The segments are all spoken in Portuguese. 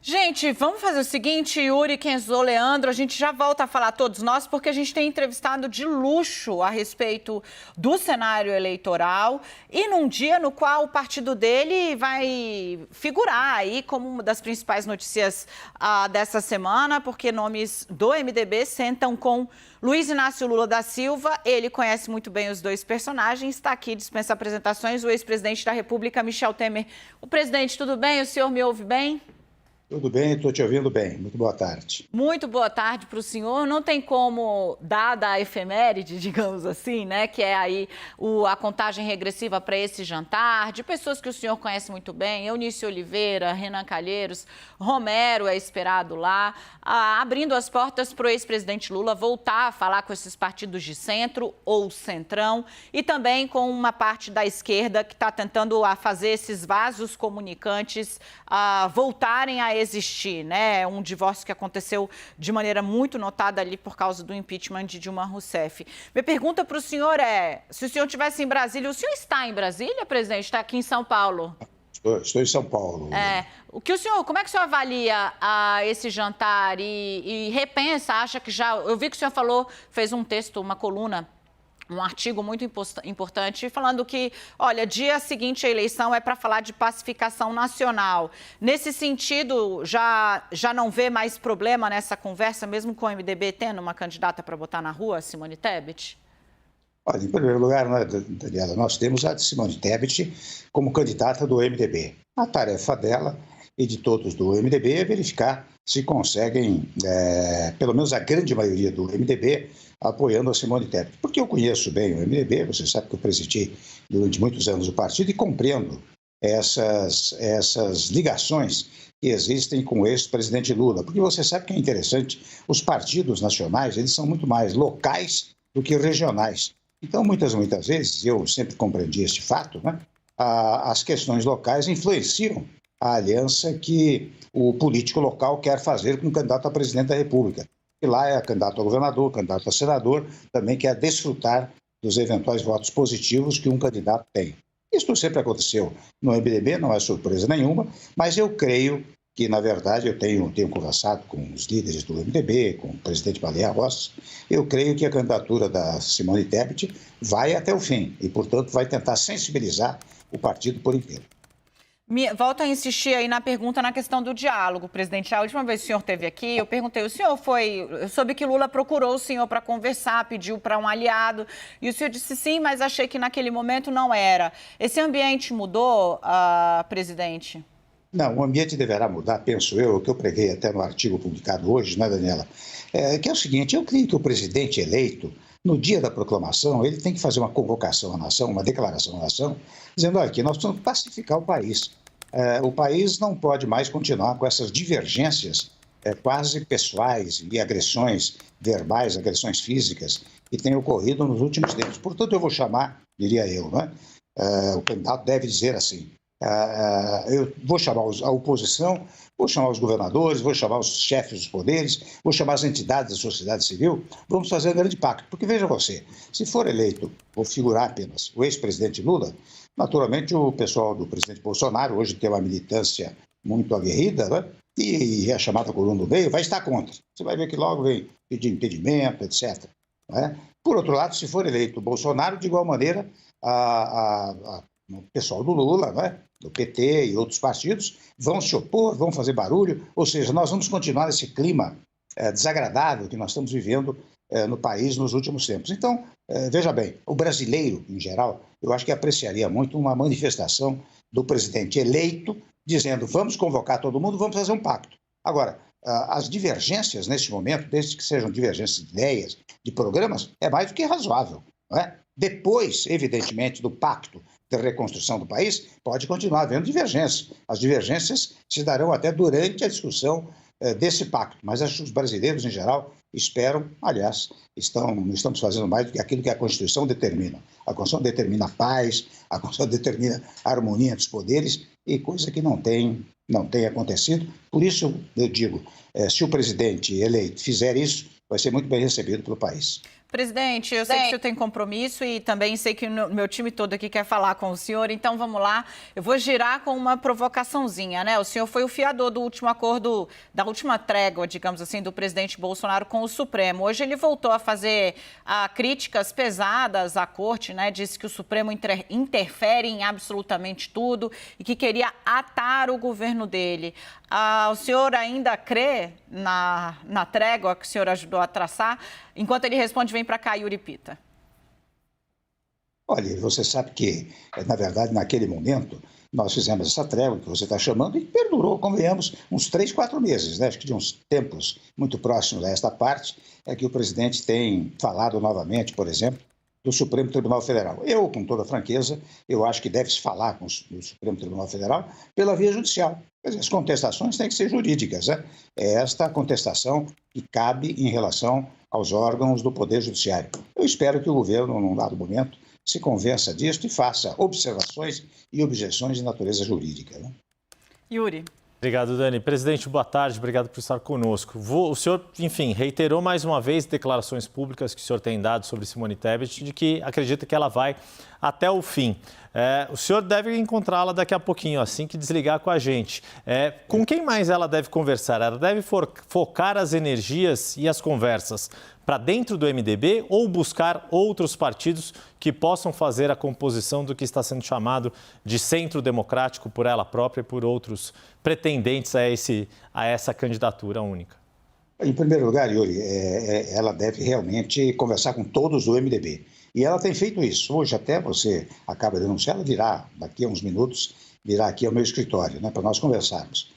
Gente, vamos fazer o seguinte, Yuri, Kenzo, Leandro, a gente já volta a falar todos nós, porque a gente tem entrevistado de luxo a respeito do cenário eleitoral e num dia no qual o partido dele vai figurar aí como uma das principais notícias dessa semana, porque nomes do MDB sentam com Luiz Inácio Lula da Silva. Ele conhece muito bem os dois personagens, está aqui, dispensa apresentações, o ex-presidente da República, Michel Temer. O presidente, tudo bem? O senhor me ouve bem? Tudo bem, estou te ouvindo bem. Muito boa tarde. Muito boa tarde para o senhor. Não tem como, dada a efeméride, digamos assim, né, que é aí a contagem regressiva para esse jantar, de pessoas que o senhor conhece muito bem, Eunice Oliveira, Renan Calheiros, Romero é esperado lá, abrindo as portas para o ex-presidente Lula voltar a falar com esses partidos de centro ou centrão e também com uma parte da esquerda que está tentando fazer esses vasos comunicantes voltarem a existir, né? Um divórcio que aconteceu de maneira muito notada ali por causa do impeachment de Dilma Rousseff. Minha pergunta para o senhor é, se o senhor estivesse em Brasília, o senhor está em Brasília, presidente? Está aqui em São Paulo? Estou em São Paulo. Como é que o senhor avalia esse jantar e repensa, acha que já... Eu vi que o senhor falou, fez um texto, uma coluna, um artigo muito importante falando que, olha, dia seguinte à eleição é para falar de pacificação nacional. Nesse sentido, já não vê mais problema nessa conversa, mesmo com o MDB tendo uma candidata para botar na rua, Simone Tebet? Olha, em primeiro lugar, né, Daniela, nós temos a Simone Tebet como candidata do MDB. A tarefa dela e de todos do MDB é verificar se conseguem, pelo menos a grande maioria do MDB, apoiando a Simone Tebet. Porque eu conheço bem o MDB, você sabe que eu presidi durante muitos anos o partido e compreendo essas ligações que existem com o ex-presidente Lula. Porque você sabe que é interessante, os partidos nacionais, eles são muito mais locais do que regionais. Então, muitas vezes, eu sempre compreendi esse fato, né? As questões locais influenciam a aliança que o político local quer fazer com o candidato a presidente da República. E lá é candidato a governador, candidato a senador, também quer desfrutar dos eventuais votos positivos que um candidato tem. Isso sempre aconteceu no MDB, não é surpresa nenhuma, mas eu creio que, na verdade, eu tenho conversado com os líderes do MDB, com o presidente Baleia Rossi, eu creio que a candidatura da Simone Tebet vai até o fim e, portanto, vai tentar sensibilizar o partido por inteiro. Volto a insistir aí na pergunta na questão do diálogo, presidente. A última vez que o senhor esteve aqui, eu perguntei, eu soube que Lula procurou o senhor para conversar, pediu para um aliado, e o senhor disse sim, mas achei que naquele momento não era. Esse ambiente mudou, presidente? Não, o ambiente deverá mudar, penso eu, o que eu preguei até no artigo publicado hoje, né, Daniela? Que é o seguinte, eu creio que o presidente eleito, no dia da proclamação, ele tem que fazer uma convocação à nação, uma declaração à nação, dizendo, olha, que nós precisamos pacificar o país. O país não pode mais continuar com essas divergências quase pessoais e agressões verbais, agressões físicas que têm ocorrido nos últimos tempos. Portanto, eu vou chamar, diria eu, né? O candidato deve dizer assim, eu vou chamar a oposição, vou chamar os governadores, vou chamar os chefes dos poderes, vou chamar as entidades da sociedade civil, vamos fazer um grande pacto. Porque veja você, se for eleito ou figurar apenas o ex-presidente Lula, naturalmente o pessoal do presidente Bolsonaro hoje tem uma militância muito aguerrida, né? E a chamada coluna do meio vai estar contra. Você vai ver que logo vem pedir impedimento, etc. Né? Por outro lado, se for eleito o Bolsonaro, de igual maneira, o pessoal do Lula, né, do PT e outros partidos, vão se opor, vão fazer barulho, ou seja, nós vamos continuar nesse clima desagradável que nós estamos vivendo no país nos últimos tempos. Então, veja bem, o brasileiro, em geral, eu acho que apreciaria muito uma manifestação do presidente eleito, dizendo, vamos convocar todo mundo, vamos fazer um pacto. Agora, as divergências neste momento, desde que sejam divergências de ideias, de programas, é mais do que razoável, não é? Depois, evidentemente, do pacto de reconstrução do país, pode continuar havendo divergências. As divergências se darão até durante a discussão desse pacto, mas acho que os brasileiros, em geral, esperam, aliás, estamos fazendo mais do que aquilo que a Constituição determina. A Constituição determina a paz, a Constituição determina a harmonia dos poderes, e coisa que não tem acontecido. Por isso, eu digo, se o presidente eleito fizer isso, vai ser muito bem recebido pelo país. Presidente, eu sei que o senhor tem compromisso e também sei que o meu time todo aqui quer falar com o senhor, então vamos lá. Eu vou girar com uma provocaçãozinha, né? O senhor foi o fiador do último acordo, da última trégua, digamos assim, do presidente Bolsonaro com o Supremo. Hoje ele voltou a fazer críticas pesadas à corte, né? Disse que o Supremo interfere em absolutamente tudo e que queria atar o governo dele. O senhor ainda crê na trégua que o senhor ajudou a traçar? Enquanto ele responde, vem para cá, Yuri Pita. Olha, você sabe que, na verdade, naquele momento, nós fizemos essa trégua que você está chamando e perdurou, convenhamos, uns 3, 4 meses, né? Acho que de uns tempos muito próximos a esta parte, é que o presidente tem falado novamente, por exemplo, do Supremo Tribunal Federal. Eu, com toda franqueza, eu acho que deve-se falar com o Supremo Tribunal Federal pela via judicial. As contestações têm que ser jurídicas, né? É esta contestação que cabe em relação aos órgãos do Poder Judiciário. Eu espero que o governo, num dado momento, se convença disso e faça observações e objeções de natureza jurídica, né? Yuri. Obrigado, Dani. Presidente, boa tarde. Obrigado por estar conosco. O senhor, enfim, reiterou mais uma vez declarações públicas que o senhor tem dado sobre Simone Tebet, de que acredita que ela vai até o fim. O senhor deve encontrá-la daqui a pouquinho, assim que desligar com a gente. Com quem mais ela deve conversar? Ela deve focar as energias e as conversas para dentro do MDB ou buscar outros partidos que possam fazer a composição do que está sendo chamado de centro democrático por ela própria e por outros pretendentes a essa candidatura única? Em primeiro lugar, Yuri, ela deve realmente conversar com todos do MDB. E ela tem feito isso. Hoje até você acaba de anunciar, ela virá, daqui a uns minutos, virá aqui ao meu escritório, né, para nós conversarmos.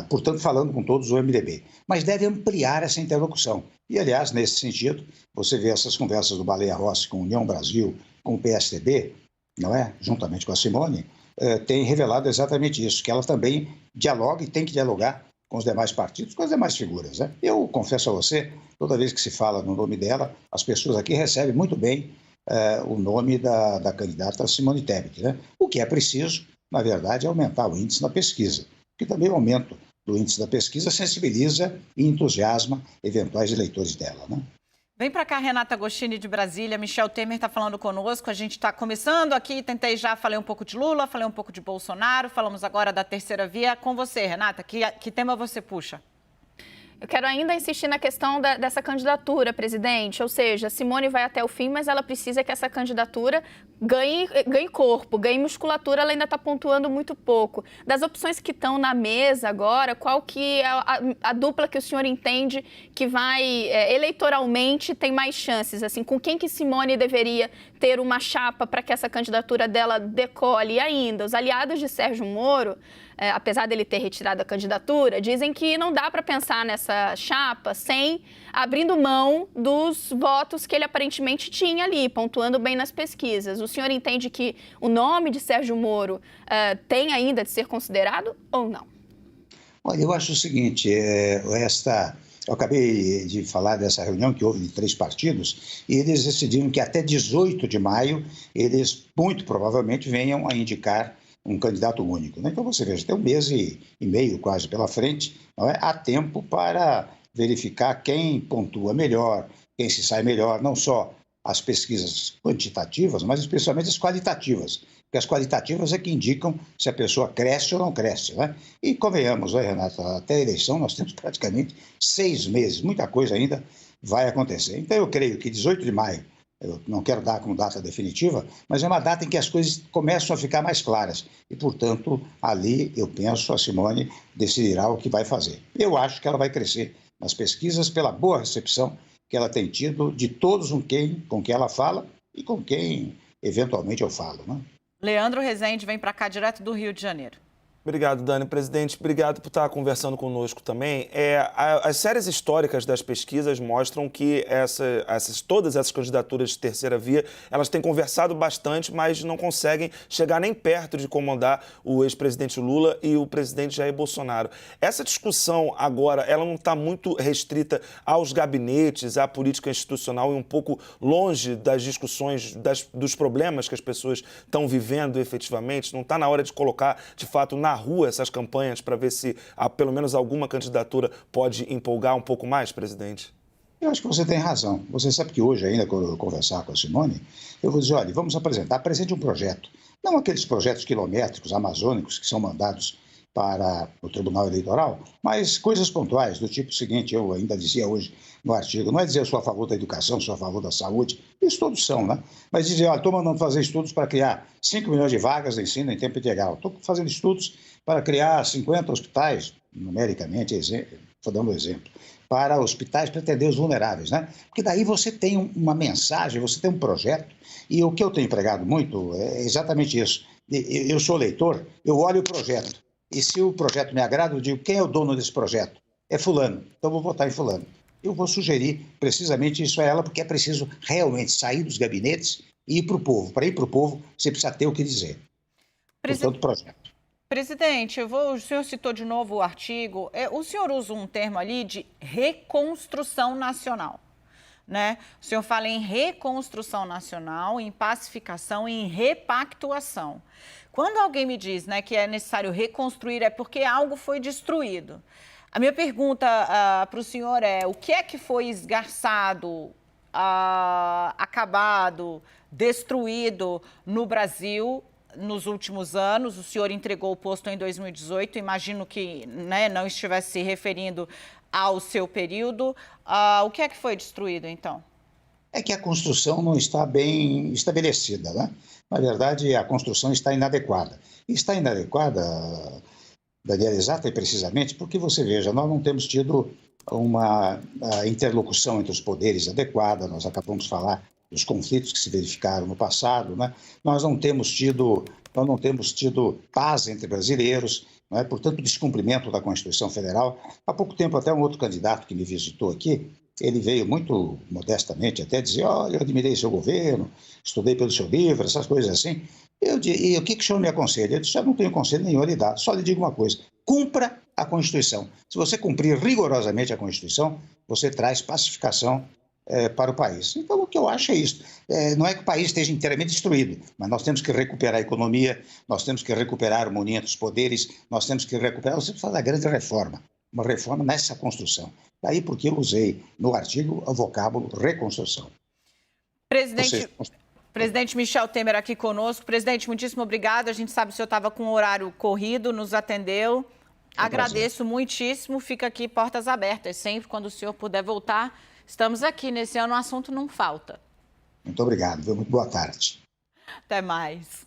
Portanto, falando com todos do MDB. Mas deve ampliar essa interlocução. E, aliás, nesse sentido, você vê essas conversas do Baleia Rossi com a União Brasil, com o PSDB, não é? Juntamente com a Simone, tem revelado exatamente isso, que ela também dialoga e tem que dialogar com os demais partidos, com as demais figuras, né? Eu confesso a você, toda vez que se fala no nome dela, as pessoas aqui recebem muito bem o nome da candidata Simone Tebet, né? O que é preciso, na verdade, é aumentar o índice na pesquisa, porque também o aumento do índice da pesquisa sensibiliza e entusiasma eventuais eleitores dela, né? Vem para cá, Renata Agostini, de Brasília. Michel Temer está falando conosco. A gente está começando aqui, falei um pouco de Lula, falei um pouco de Bolsonaro, falamos agora da terceira via. Com você, Renata, que tema você puxa? Eu quero ainda insistir na questão dessa candidatura, presidente. Ou seja, Simone vai até o fim, mas ela precisa que essa candidatura ganhe corpo, ganhe musculatura. Ela ainda está pontuando muito pouco. Das opções que estão na mesa agora, qual que é a dupla que o senhor entende que vai, eleitoralmente, tem mais chances? Assim, com quem que Simone deveria ter uma chapa para que essa candidatura dela decole? E ainda, os aliados de Sérgio Moro, apesar dele ter retirado a candidatura, dizem que não dá para pensar nessa chapa sem abrindo mão dos votos que ele aparentemente tinha ali, pontuando bem nas pesquisas. O senhor entende que o nome de Sérgio Moro tem ainda de ser considerado ou não? Olha, eu acho o seguinte, eu acabei de falar dessa reunião que houve de 3 partidos e eles decidiram que até 18 de maio eles muito provavelmente venham a indicar um candidato único, né? Então você veja, tem 1 mês e meio quase pela frente, não é? Há tempo para verificar quem pontua melhor, quem se sai melhor, não só as pesquisas quantitativas, mas especialmente as qualitativas, porque as qualitativas é que indicam se a pessoa cresce ou não cresce, né? E convenhamos, Renata, até a eleição nós temos praticamente 6 meses, muita coisa ainda vai acontecer. Então eu creio que 18 de maio, eu não quero dar como data definitiva, mas é uma data em que as coisas começam a ficar mais claras. E, portanto, ali, eu penso, a Simone decidirá o que vai fazer. Eu acho que ela vai crescer nas pesquisas pela boa recepção que ela tem tido de todos com quem ela fala e com quem, eventualmente, eu falo, né? Leandro Rezende vem para cá, direto do Rio de Janeiro. Obrigado, Dani. Presidente, obrigado por estar conversando conosco também. As séries históricas das pesquisas mostram que todas essas candidaturas de terceira via, elas têm conversado bastante, mas não conseguem chegar nem perto de incomodar o ex-presidente Lula e o presidente Jair Bolsonaro. Essa discussão agora, ela não está muito restrita aos gabinetes, à política institucional e um pouco longe das discussões, dos problemas que as pessoas estão vivendo efetivamente? Não está na hora de colocar, de fato, na rua essas campanhas para ver se pelo menos alguma candidatura pode empolgar um pouco mais, presidente? Eu acho que você tem razão. Você sabe que hoje ainda, quando eu conversar com a Simone, eu vou dizer, olha, vamos apresente um projeto. Não aqueles projetos quilométricos, amazônicos, que são mandados para o Tribunal Eleitoral, mas coisas pontuais, do tipo seguinte, eu ainda dizia hoje no artigo, não é dizer eu sou a favor da educação, sou a favor da saúde, isso todos são, né? Mas dizer, olha, estou mandando fazer estudos para criar 5 milhões de vagas de ensino em tempo integral, estou fazendo estudos para criar 50 hospitais, numericamente, estou dando um exemplo, para hospitais para atender os vulneráveis, né? Porque daí você tem uma mensagem, você tem um projeto, e o que eu tenho pregado muito é exatamente isso. Eu sou leitor, eu olho o projeto, e se o projeto me agrada, eu digo, quem é o dono desse projeto? É fulano, então vou votar em fulano. Eu vou sugerir precisamente isso a ela, porque é preciso realmente sair dos gabinetes e ir para o povo. Para ir para o povo, você precisa ter o que dizer. Portanto, projeto. Presidente, o senhor citou de novo o artigo. O senhor usa um termo ali de reconstrução nacional, né? O senhor fala em reconstrução nacional, em pacificação e em repactuação. Quando alguém me diz, né, que é necessário reconstruir, é porque algo foi destruído. A minha pergunta para o senhor é: o que é que foi esgarçado, acabado, destruído no Brasil nos últimos anos? O senhor entregou o posto em 2018, imagino que, né, não estivesse se referindo ao seu período. O que é que foi destruído, então? É que a construção não está bem estabelecida, né? Na verdade, a construção está inadequada. E está inadequada, Daniela, exata e precisamente porque, você veja, nós não temos tido uma interlocução entre os poderes adequada, nós acabamos de falar dos conflitos que se verificaram no passado, né? Nós não temos tido paz entre brasileiros, né? Portanto, descumprimento da Constituição Federal. Há pouco tempo, até um outro candidato que me visitou aqui, ele veio muito modestamente até dizer, olha, eu admirei seu governo, estudei pelo seu livro, essas coisas assim. E o que o senhor me aconselha? Eu disse, já não tenho conselho nenhum a lhe dar, só lhe digo uma coisa, cumpra a Constituição. Se você cumprir rigorosamente a Constituição, você traz pacificação para o país. Então, o que eu acho é isso. Não é que o país esteja inteiramente destruído, mas nós temos que recuperar a economia, nós temos que recuperar a harmonia entre os poderes, nós temos que fazer a grande reforma, uma reforma nessa construção. Daí porque eu usei no artigo o vocábulo reconstrução. Presidente Michel Temer aqui conosco. Presidente, muitíssimo obrigado. A gente sabe que o senhor estava com um horário corrido, nos atendeu. Agradeço muitíssimo. Fica aqui portas abertas. Sempre quando o senhor puder voltar, estamos aqui. Nesse ano o assunto não falta. Muito obrigado. Muito boa tarde. Até mais.